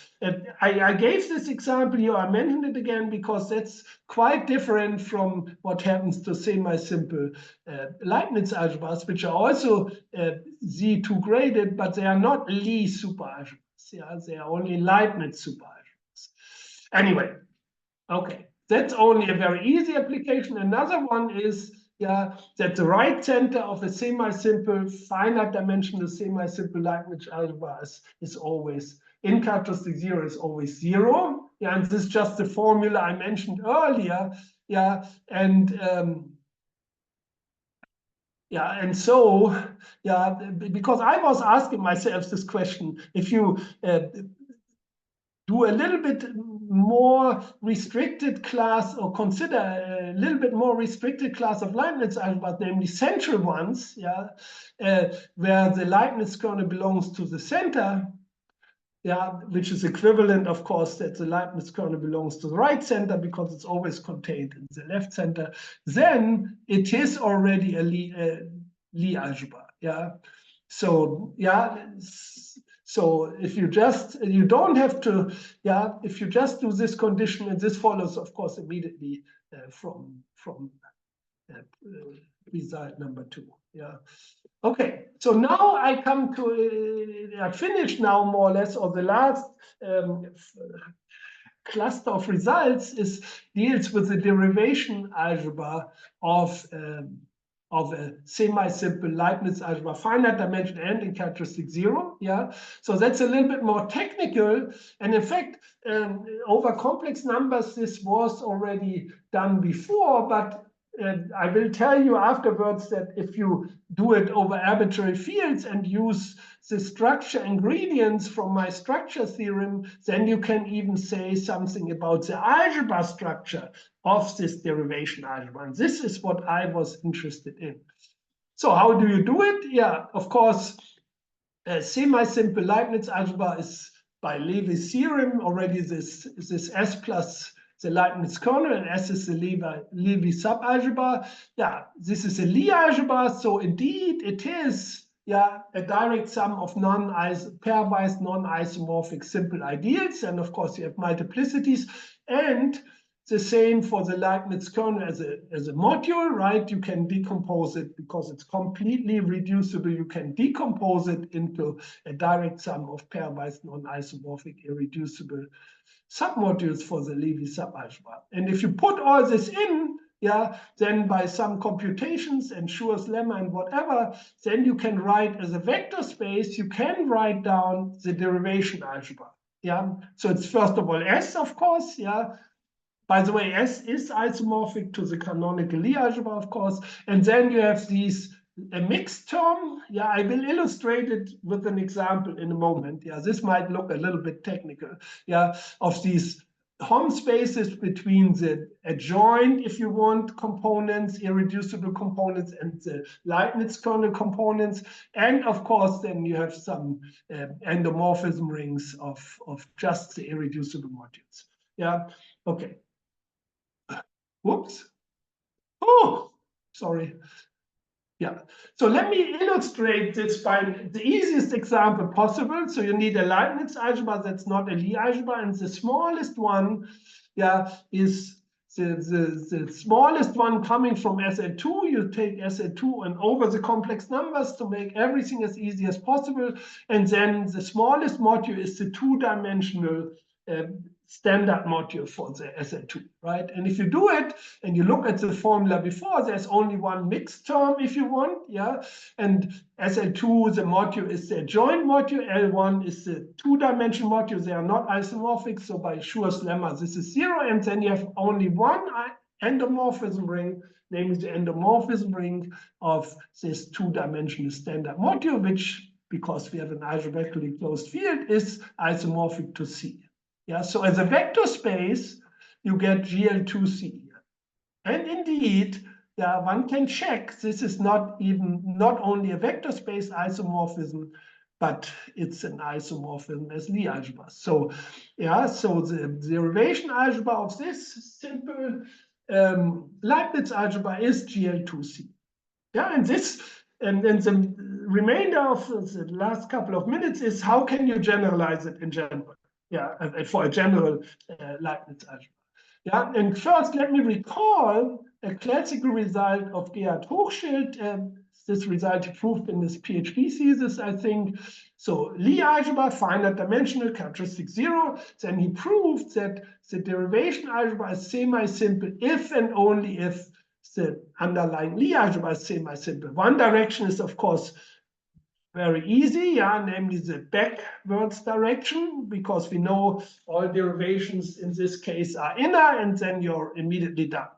I gave this example here, I mentioned it again, because that's quite different from what happens to semi-simple Leibniz algebras, which are also Z2 graded, but they are not Lie superalgebras. Yeah, they are only Leibniz superalgebras. Anyway, okay, that's only a very easy application. Another one is that the right center of a semi-simple finite dimensional semi-simple Leibniz algebra is always in characteristic 0 is always 0. Yeah, and this is just the formula I mentioned earlier. Yeah, and yeah, and so yeah, because I was asking myself this question: if you do a little bit more restricted class, or consider a little bit more restricted class of Leibniz algebras, namely central ones, yeah, where the Leibniz kernel belongs to the center, yeah, which is equivalent, of course, that the Leibniz kernel belongs to the right center because it's always contained in the left center, then it is already a Lie algebra, yeah. So yeah. So if you don't have to, yeah, if you just do this condition, and this follows, of course, immediately from result number 2. Yeah. Okay. So now I come to, I finished now more or less, or the last cluster of results deals with the derivation algebra of of a semi-simple Leibniz algebra, finite dimension and in characteristic 0. Yeah, so that's a little bit more technical. And in fact, over complex numbers, this was already done before, but I will tell you afterwards that if you do it over arbitrary fields and use the structure ingredients from my structure theorem, then you can even say something about the algebra structure of this derivation algebra. And this is what I was interested in. So how do you do it? Yeah, of course, a semi-simple Leibniz algebra is by Levy's theorem already this S plus the Leibniz kernel, and S is the Levy subalgebra. Yeah, this is a Lie algebra, so indeed it is a direct sum of pairwise non-isomorphic simple ideals, and of course you have multiplicities, and the same for the Leibniz kernel as a module, right? You can decompose it because it's completely reducible. You can decompose it into a direct sum of pairwise non-isomorphic irreducible submodules for the Levy subalgebra. And if you put all this in, then by some computations and Schur's lemma and whatever, then you can write as a vector space, you can write down the derivation algebra. So it's first of all S, of course. By the way, S is isomorphic to the canonical Lie algebra, of course. And then you have a mixed term. I will illustrate it with an example in a moment. This might look a little bit technical. Of these Hom spaces between the adjoint, if you want, components, irreducible components, and the Leibniz kernel components. And of course, then you have some endomorphism rings of just the irreducible modules. Okay. Whoops. Oh, sorry. So let me illustrate this by the easiest example possible. So you need a Leibniz algebra that's not a Lie algebra, and the smallest one, is the smallest one coming from SL2. You take SL2 and over the complex numbers to make everything as easy as possible, and then the smallest module is the two-dimensional standard module for the SL2, right? And if you do it and you look at the formula before, there's only one mixed term if you want, and SL2, the module is the adjoint module, L1 is the two-dimensional module. They are not isomorphic, so by Schur's lemma, this is 0, and then you have only one endomorphism ring, namely the endomorphism ring of this two-dimensional standard module, which, because we have an algebraically closed field, is isomorphic to C. So as a vector space, you get GL2C. And indeed, one can check this is not only a vector space isomorphism, but it's an isomorphism as Lie algebra. So so the derivation algebra of this simple Leibniz algebra is GL2C. And this and the remainder of the last couple of minutes is how can you generalize it in general? For a general Leibniz algebra. And first, let me recall a classical result of Gerhard Hochschild. This result he proved in his PhD thesis, I think. So Lie algebra, finite dimensional, characteristic 0. Then he proved that the derivation algebra is semi-simple if and only if the underlying Lie algebra is semi-simple. One direction is, of course, very easy, namely the backwards direction, because we know all derivations in this case are inner, and then you're immediately done,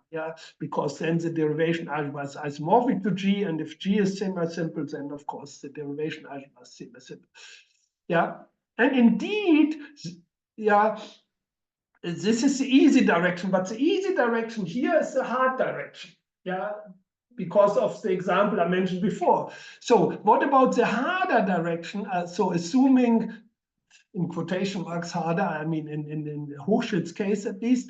because then the derivation algebra is isomorphic to G, and if G is semi-simple, then of course the derivation algebra is semi-simple. And indeed, this is the easy direction, but the easy direction here is the hard direction, because of the example I mentioned before. So what about the harder direction? So assuming, in quotation marks, harder, I mean in Hochschild's case at least,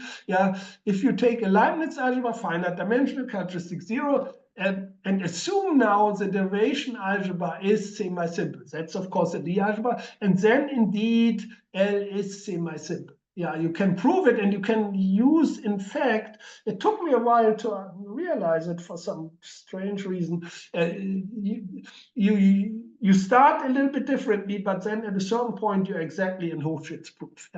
if you take a Leibniz algebra, finite dimensional, characteristic 0, and assume now the derivation algebra is semi-simple. That's of course a Lie algebra, and then indeed L is semi-simple. You can prove it, and you can use, in fact, it took me a while to realize it for some strange reason. You start a little bit differently, but then at a certain point, you're exactly in Hochschild's proof.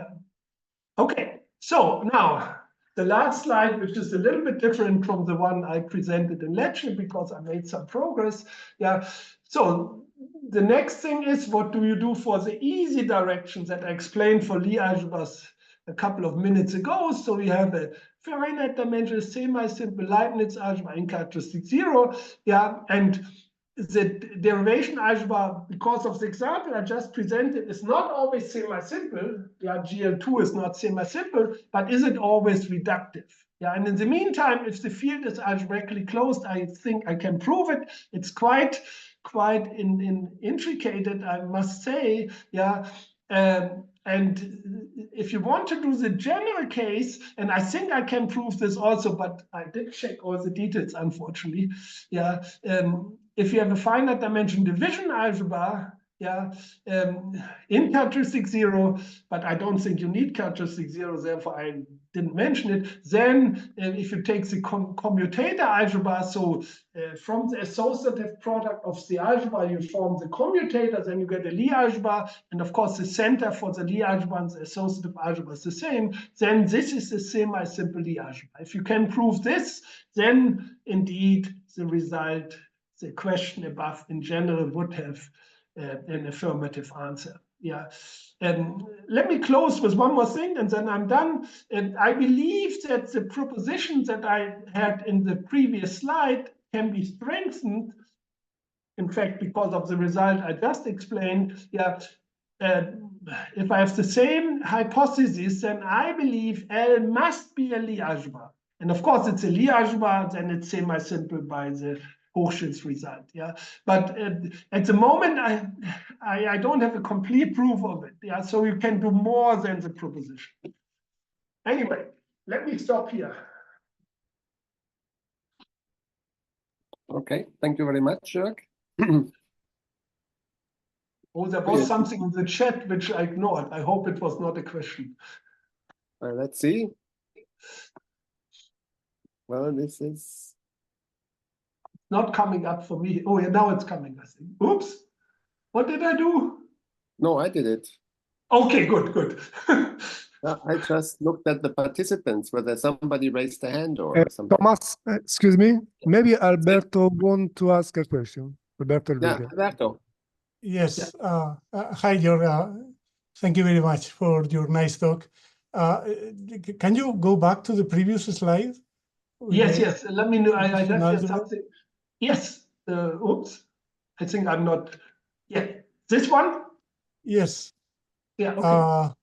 Okay, so now the last slide, which is a little bit different from the one I presented in lecture because I made some progress. Yeah. So the next thing is, what do you do for the easy directions that I explained for Lie algebras a couple of minutes ago? So we have a finite-dimensional semi-simple Leibniz algebra in characteristic 0. Yeah, and the derivation algebra, because of the example I just presented, is not always semi-simple. Yeah, GL2 is not semi-simple, but is it always reductive? Yeah, and in the meantime, if the field is algebraically closed, I think I can prove it. It's quite intricate, I must say. Yeah, and if you want to do the general case, and I think I can prove this also, but I did check all the details, unfortunately. Yeah, if you have a finite dimension division algebra, yeah, in characteristic 0, but I don't think you need characteristic 0, therefore I didn't mention it. Then if you take the commutator algebra, so from the associative product of the algebra, you form the commutator, then you get a Lie algebra, and of course the center for the Lie algebra and the associative algebra is the same. Then this is a semi-simple Lie algebra. If you can prove this, then indeed the result, the question above in general would have an affirmative answer. Yeah. Let me close with one more thing and then I'm done. I believe that the proposition that I had in the previous slide can be strengthened, in fact, because of the result I just explained. Yeah. If I have the same hypothesis, then I believe L must be a Lie algebra. And of course, it's a Lie algebra, then it's semi-simple by the Hochschild's result. Yeah, but at the moment, I don't have a complete proof of it. Yeah, so you can do more than the proposition. Anyway, let me stop here. Okay, thank you very much, Jörg. Oh, there was something in the chat which I ignored. I hope it was not a question. Let's see. Well, this is not coming up for me. Oh, yeah, now it's coming, I think. Oops. What did I do? No, I did it. Okay, good. I just looked at the participants, whether somebody raised a hand or something. Thomas, excuse me. Maybe Alberto want to ask a question. Alberto. Yeah, Alberto. Yes. Hi, Jörg. Thank you very much for your nice talk. Can you go back to the previous slide? Yes. Let me know. I just had something. Yes. Oops. I think I'm not. Yeah. This one? Yes. Yeah. Okay.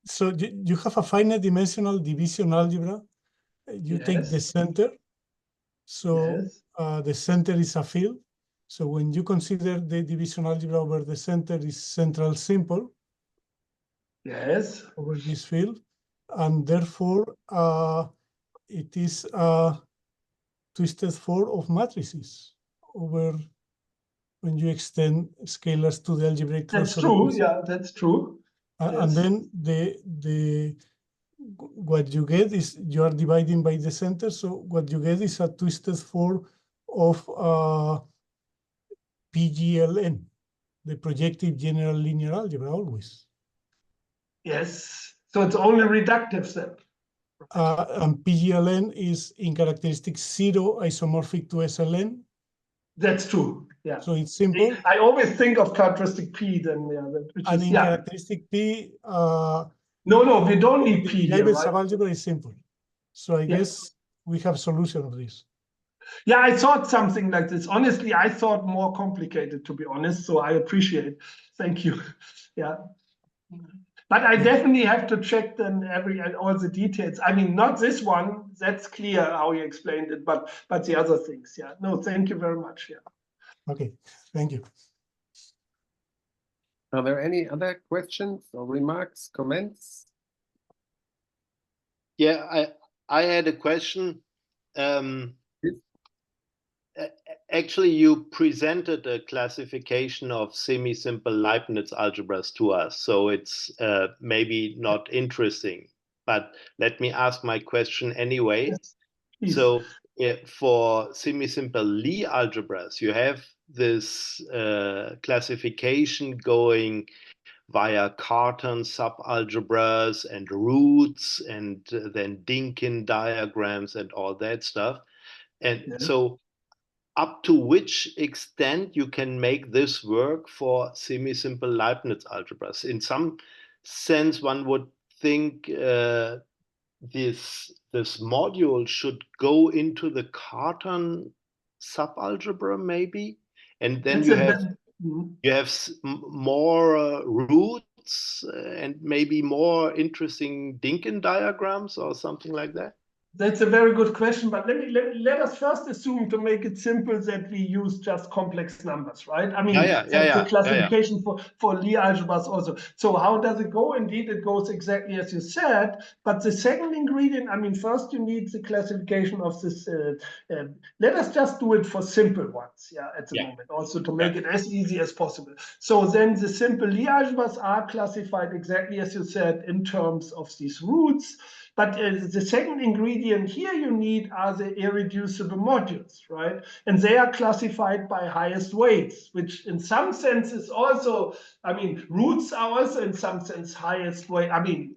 So you have a finite dimensional division algebra. You take the center. So the center is a field. So when you consider the division algebra over the center is central simple. Yes. Over this field. And therefore, it is a twisted form of matrices over when you extend scalars to the algebraic. That's true. Yeah, that's true. And then what you get is you are dividing by the center. So what you get is a twisted form of PGLN, the projective general linear algebra always. Yes. So it's only reductive then. And PGLN is in characteristic 0 isomorphic to SLN. That's true. Yeah. So it's simple. I always think of characteristic P then. And in characteristic P. No, we don't need P. The Leibniz subalgebra is simple. So I guess we have solution of this. Yeah, I thought something like this. Honestly, I thought more complicated, to be honest. So I appreciate. Thank you. Yeah. But I definitely have to check then all the details. I mean, not this one. That's clear how you explained it, but the other things. Yeah. No, thank you very much. Yeah. Okay. Thank you. Are there any other questions or remarks, comments? Yeah, I had a question. Actually, you presented a classification of semi-simple Leibniz algebras to us, so it's maybe not interesting, but let me ask my question anyway. Yes, so for semi-simple Lie algebras, you have this classification going via Cartan subalgebras and roots and then Dinkin diagrams and all that stuff. And so up to which extent you can make this work for semi-simple Leibniz algebras? In some sense, one would think this module should go into the Cartan subalgebra maybe, and then you have more roots and maybe more interesting Dinkin diagrams or something like that. That's a very good question, but let us first assume, to make it simple, that we use just complex numbers, right? I mean, the classification for Lie algebras also. So how does it go? Indeed, it goes exactly as you said, but the second ingredient, I mean, first you need the classification of this. Let us just do it for simple ones, at the moment, also to make it as easy as possible. So then the simple Lie algebras are classified exactly as you said in terms of these roots. But the second ingredient here you need are the irreducible modules, right? And they are classified by highest weights, which in some sense is also, I mean, roots are also in some sense highest weight. I mean,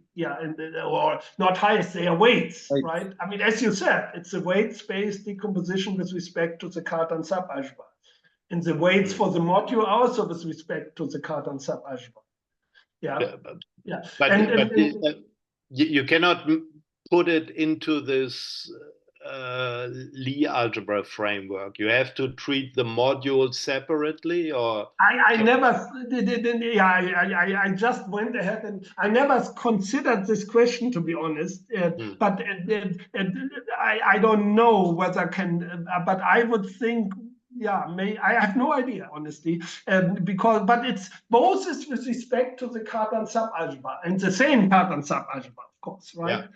or not highest, they are weights, right? I mean, as you said, it's a weight-space decomposition with respect to the Cartan subalgebra. And the weights for the module also with respect to the Cartan subalgebra. You cannot put it into this Lie algebra framework. You have to treat the modules separately, or I just went ahead and I never considered this question, to be honest. But I don't know whether can. But I would think. I have no idea, honestly, but it's both is with respect to the Cartan subalgebra and the same Cartan subalgebra, of course, right?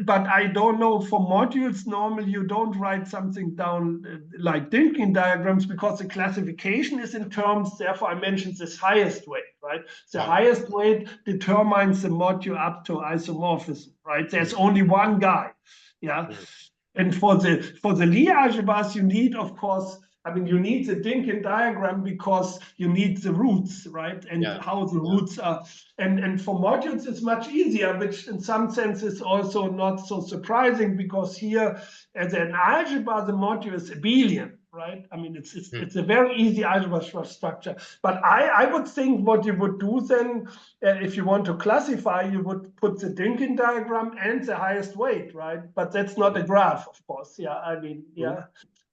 But I don't know, for modules, normally you don't write something down like Dinkin diagrams, because the classification is in terms, therefore I mentioned this highest weight, right? The highest weight determines the module up to isomorphism, right? There's only one guy, And for the Lie algebras, you need, of course, I mean, you need the Dinkin diagram because you need the roots, right? And how the roots are. And for modules, it's much easier, which in some sense is also not so surprising, because here, as an algebra, the module is abelian, right? I mean, it's a very easy algebra structure. But I would think what you would do then, if you want to classify, you would put the Dinkin diagram and the highest weight, right? But that's not a graph, of course.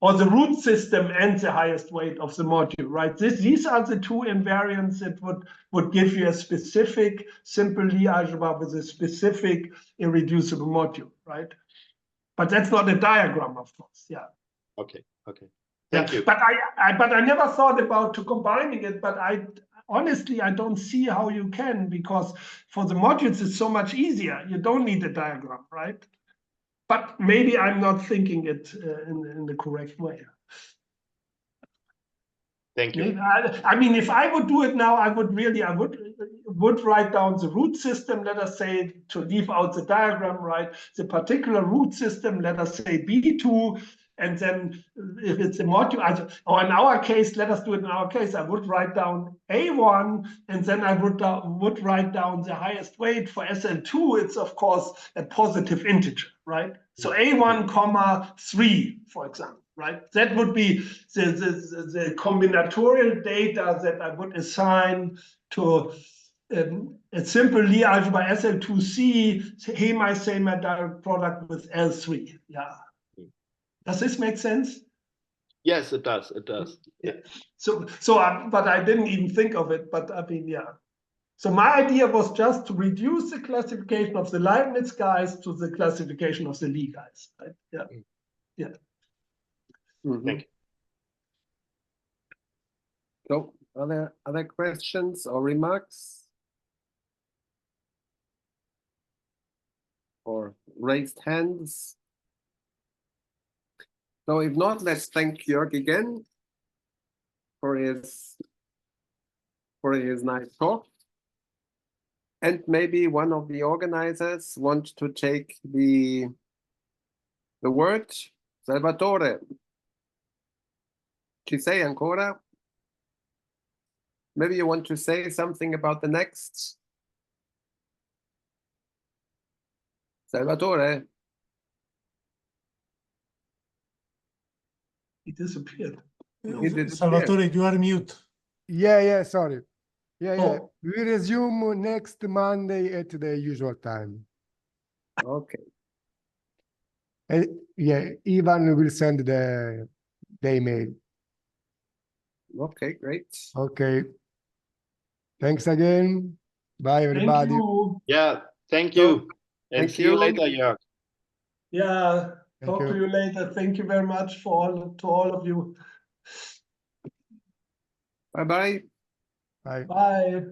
Or the root system and the highest weight of the module, right? These are the two invariants that would give you a specific simple Lie algebra with a specific irreducible module, right? But that's not a diagram, of course. Okay. Thank you. But I never thought about combining it, but honestly, I don't see how you can, because for the modules, it's so much easier. You don't need a diagram, right? But maybe I'm not thinking it in the correct way. Thank you. I mean, if I would do it now, I would write down the root system, let us say, to leave out the diagram, right? The particular root system, let us say B2, and then if it's a module, or in our case, let us do it in our case, I would write down A1, and then I would write down the highest weight. For SL2, it's of course a positive integer, right? So A1, 3, for example. Right, that would be the combinatorial data that I would assign to a simple Lie algebra SL2C hemi-semidirect product with L3. Does this make sense? Yes, it does. But I didn't even think of it. But I mean, So my idea was just to reduce the classification of the Leibniz guys to the classification of the Lie guys. Right? Thank you. So, other questions or remarks? Or raised hands? So if not, let's thank Jörg again for his nice talk. And maybe one of the organizers wants to take the word. Salvatore. Ci sei ancora? maybe you want to say something about the next. Salvatore. He disappeared. He disappeared. Salvatore, you are mute. Yeah, sorry. Yeah. Oh. We resume next Monday at the usual time. Okay. And yeah, Ivan will send the email. Okay, great. Okay. Thanks again. Bye, everybody. Thank you. Yeah, thank you. And Thank see you you. later, Jörg. Yeah, Thank talk to you. you later. Thank you very much to all of you. Bye-bye. Bye. Bye.